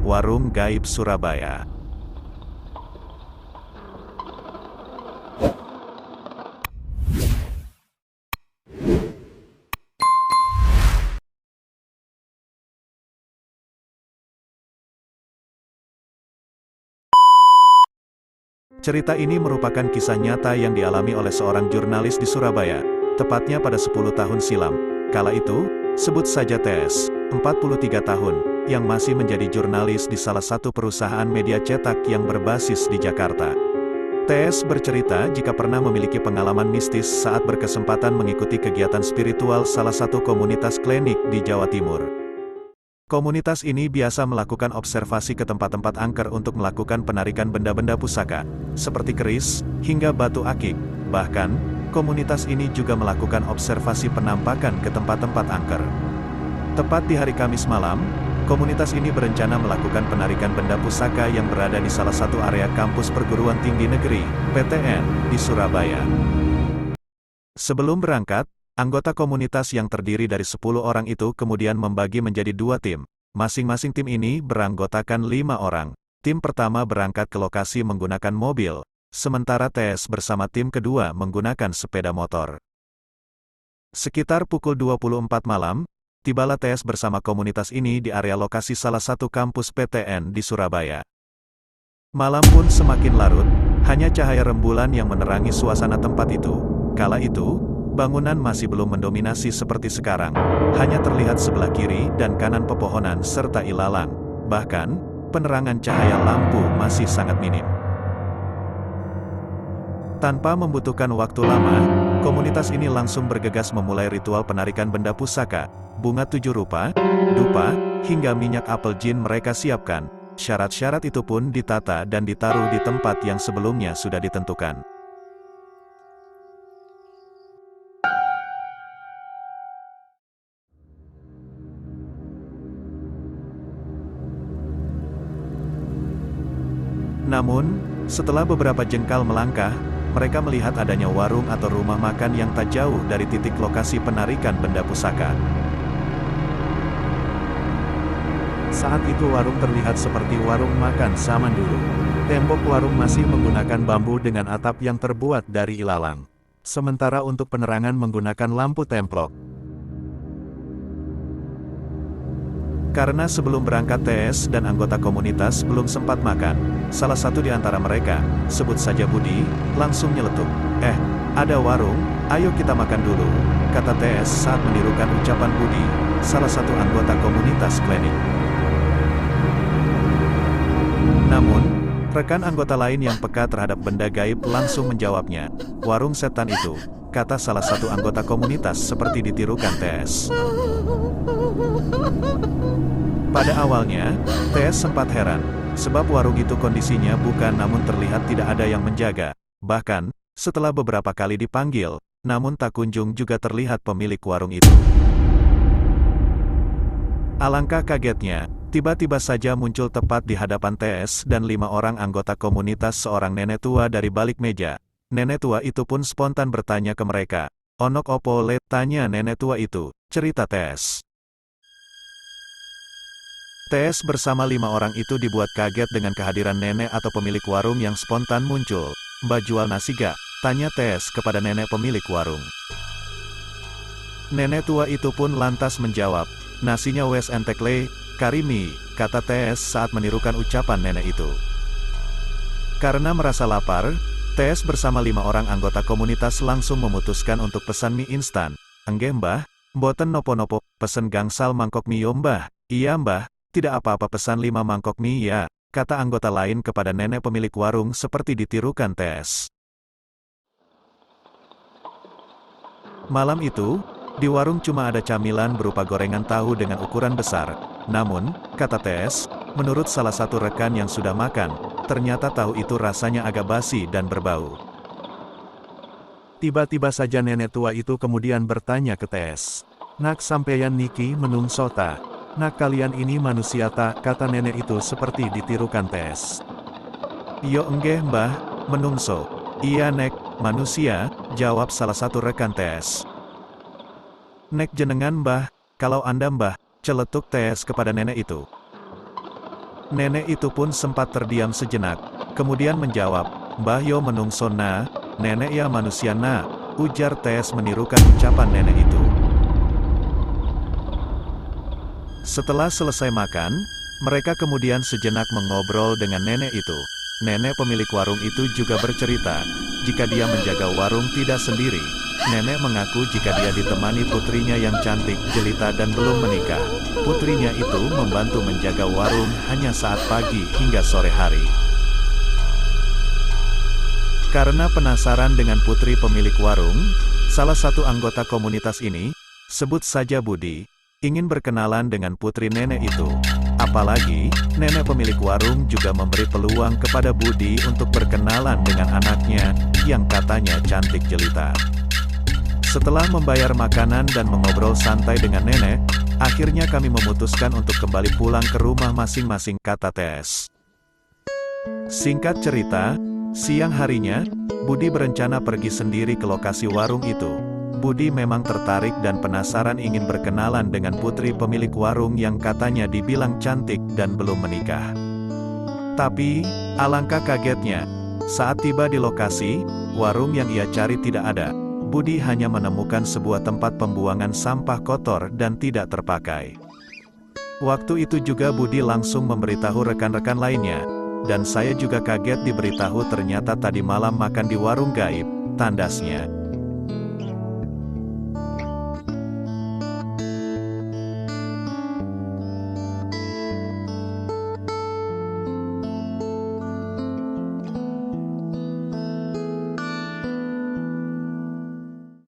Warung Gaib Surabaya. Cerita ini merupakan kisah nyata yang dialami oleh seorang jurnalis di Surabaya, tepatnya pada 10 tahun silam. Kala itu, sebut saja TS, 43 tahun, yang masih menjadi jurnalis di salah satu perusahaan media cetak yang berbasis di Jakarta. TS bercerita jika pernah memiliki pengalaman mistis saat berkesempatan mengikuti kegiatan spiritual salah satu komunitas klinik di Jawa Timur. Komunitas ini biasa melakukan observasi ke tempat-tempat angker untuk melakukan penarikan benda-benda pusaka, seperti keris, hingga batu akik. Bahkan, komunitas ini juga melakukan observasi penampakan ke tempat-tempat angker. Tepat di hari Kamis malam, komunitas ini berencana melakukan penarikan benda pusaka yang berada di salah satu area kampus perguruan tinggi negeri, PTN, di Surabaya. Sebelum berangkat, anggota komunitas yang terdiri dari 10 orang itu kemudian membagi menjadi 2 tim. Masing-masing tim ini beranggotakan 5 orang. Tim pertama berangkat ke lokasi menggunakan mobil, sementara TS bersama tim kedua menggunakan sepeda motor. Sekitar pukul 24 malam, tibalah TS bersama komunitas ini di area lokasi salah satu kampus PTN di Surabaya. Malam pun semakin larut, hanya cahaya rembulan yang menerangi suasana tempat itu. Kala itu, bangunan masih belum mendominasi seperti sekarang, hanya terlihat sebelah kiri dan kanan pepohonan serta ilalang. Bahkan, penerangan cahaya lampu masih sangat minim. Tanpa membutuhkan waktu lama, komunitas ini langsung bergegas memulai ritual penarikan benda pusaka, bunga 7 rupa, dupa, hingga minyak apel jin mereka siapkan. Syarat-syarat itu pun ditata dan ditaruh di tempat yang sebelumnya sudah ditentukan. Namun, setelah beberapa jengkal melangkah, mereka melihat adanya warung atau rumah makan yang tak jauh dari titik lokasi penarikan benda pusaka. Saat itu warung terlihat seperti warung makan zaman dulu. Tembok warung masih menggunakan bambu dengan atap yang terbuat dari ilalang. Sementara untuk penerangan menggunakan lampu templok. Karena sebelum berangkat TS dan anggota komunitas belum sempat makan, salah satu di antara mereka, sebut saja Budi, langsung nyeletuk, ada warung, ayo kita makan dulu, kata TS saat menirukan ucapan Budi, salah satu anggota komunitas klinik. Namun, rekan anggota lain yang peka terhadap benda gaib langsung menjawabnya, warung setan itu, kata salah satu anggota komunitas seperti ditirukan TS. Pada awalnya, TS sempat heran, sebab warung itu kondisinya bukan namun terlihat tidak ada yang menjaga. Bahkan, setelah beberapa kali dipanggil, namun tak kunjung juga terlihat pemilik warung itu. Alangkah kagetnya, tiba-tiba saja muncul tepat di hadapan TS dan 5 orang anggota komunitas seorang nenek tua dari balik meja. Nenek tua itu pun spontan bertanya ke mereka, "Onok opo le?" tanya nenek tua itu, cerita TS. TS bersama 5 orang itu dibuat kaget dengan kehadiran nenek atau pemilik warung yang spontan muncul. "Mbak jual nasi gak?" tanya TS kepada nenek pemilik warung. Nenek tua itu pun lantas menjawab, "Nasinya wes entek le, karimi," kata TS saat menirukan ucapan nenek itu. Karena merasa lapar, TS bersama 5 orang anggota komunitas langsung memutuskan untuk pesan mie instan. "Enggeh mbah, mboten nopo-nopo, pesen gangsal mangkok mie yo mbah." "Iya mbah, tidak apa-apa pesan 5 mangkok mie ya," kata anggota lain kepada nenek pemilik warung seperti ditirukan TS. Malam itu, di warung cuma ada camilan berupa gorengan tahu dengan ukuran besar. Namun, kata TS, menurut salah satu rekan yang sudah makan, ternyata tahu itu rasanya agak basi dan berbau. Tiba-tiba saja nenek tua itu kemudian bertanya ke TS, "Nak sampeyan niki menungso ta? Nak kalian ini manusia tak?" kata nenek itu seperti ditirukan TS. "Yo enggeh mbah, menungso." "Iya nek, manusia," jawab salah satu rekan TS. "Nek jenengan mbah, kalau Anda mbah," celetuk TS kepada nenek itu. Nenek itu pun sempat terdiam sejenak, kemudian menjawab, "Mbah yo menungso na, nenek ya manusia na," ujar Tes menirukan ucapan nenek itu. Setelah selesai makan, mereka kemudian sejenak mengobrol dengan nenek itu. Nenek pemilik warung itu juga bercerita, jika dia menjaga warung tidak sendiri. Nenek mengaku jika dia ditemani putrinya yang cantik, jelita dan belum menikah. Putrinya itu membantu menjaga warung hanya saat pagi hingga sore hari. Karena penasaran dengan putri pemilik warung, salah satu anggota komunitas ini, sebut saja Budi, ingin berkenalan dengan putri nenek itu. Apalagi, nenek pemilik warung juga memberi peluang kepada Budi untuk berkenalan dengan anaknya, yang katanya cantik jelita. Setelah membayar makanan dan mengobrol santai dengan nenek, akhirnya kami memutuskan untuk kembali pulang ke rumah masing-masing, kata Tes. Singkat cerita, siang harinya, Budi berencana pergi sendiri ke lokasi warung itu. Budi memang tertarik dan penasaran ingin berkenalan dengan putri pemilik warung yang katanya dibilang cantik dan belum menikah. Tapi, alangkah kagetnya, saat tiba di lokasi, warung yang ia cari tidak ada. Budi hanya menemukan sebuah tempat pembuangan sampah kotor dan tidak terpakai. Waktu itu juga Budi langsung memberitahu rekan-rekan lainnya, dan saya juga kaget diberitahu ternyata tadi malam makan di warung gaib, tandasnya.